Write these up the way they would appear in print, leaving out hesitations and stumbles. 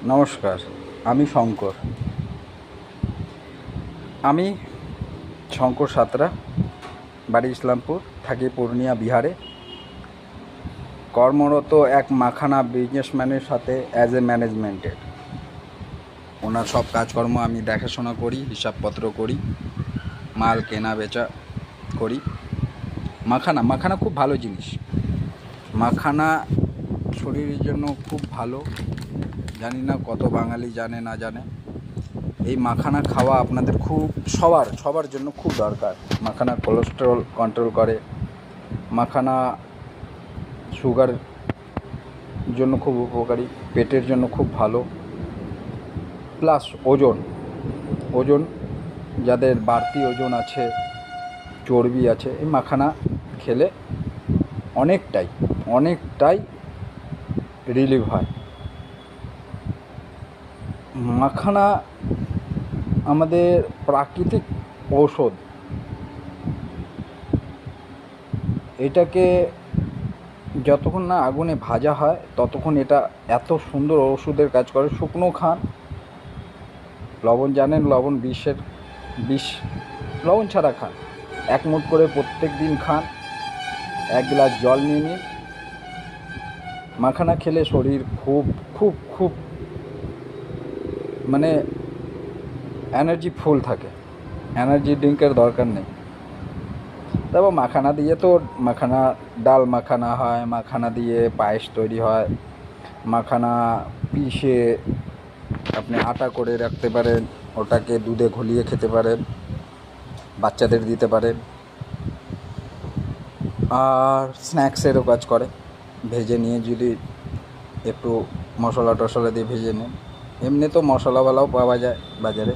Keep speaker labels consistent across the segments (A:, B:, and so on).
A: নমস্কার, আমি শঙ্কর। আমি শঙ্কর সাঁতরা, বাড়ি ইসলামপুর, থাকি পূর্ণিয়া বিহারে। কর্মরত এক মাখানা বিজনেসম্যানের সাথে অ্যাজ এ ম্যানেজমেন্টের। ওনার সব কাজকর্ম আমি দেখাশোনা করি, হিসাবপত্র করি, মাল কেনা বেচা করি। মাখানা খুব ভালো জিনিস। মাখানা শরীরের জন্য খুব ভালো। জানি না কত বাঙালি জানে না জানে। এই মাখানা খাওয়া আপনাদের খুব সবার জন্য খুব দরকার। মাখানা কোলেস্টেরল কন্ট্রোল করে। মাখানা সুগার জন্য খুব উপকারী, পেটের জন্য খুব ভালো। প্লাস ওজন যাদের বাড়তি ওজন আছে, চর্বি আছে, এই মাখানা খেলে অনেকটাই রিলিভ হয়। মাখানা আমাদের প্রাকৃতিক ঔষধ। এটাকে যতক্ষণ না আগুনে ভাজা হয় ততক্ষণ এটা এত সুন্দর ওষুধের কাজ করে। শুকনো খান, লবণ জানেন, লবণ বিষ, লবণ ছাড়া খান। 1 মুঠ করে প্রত্যেক দিন খান। 1 গ্লাস জল নিয়ে নিন। মাখানা খেলে শরীর খুব খুব খুব মানে এনার্জি ফুল থাকে। এনার্জি ড্রিঙ্কের দরকার নেই। তারপর মাখানা দিয়ে তো ডাল মাখানা হয়, মাখানা দিয়ে পায়েস তৈরি হয়। মাখানা পিষে আপনি আটা করে রাখতে পারেন, ওটাকে দুধে ঘুলিয়ে খেতে পারেন, বাচ্চাদের দিতে পারেন। আর স্ন্যাক্সেরও কাজ করে। ভেজে নিয়ে যদি একটু মশলা টশলা দিয়ে ভেজে নেন, এমনি তো মশলাওয়ালাও পাওয়া যায় বাজারে,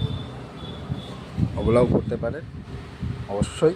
A: ওগুলোও করতে পারেন। অবশ্যই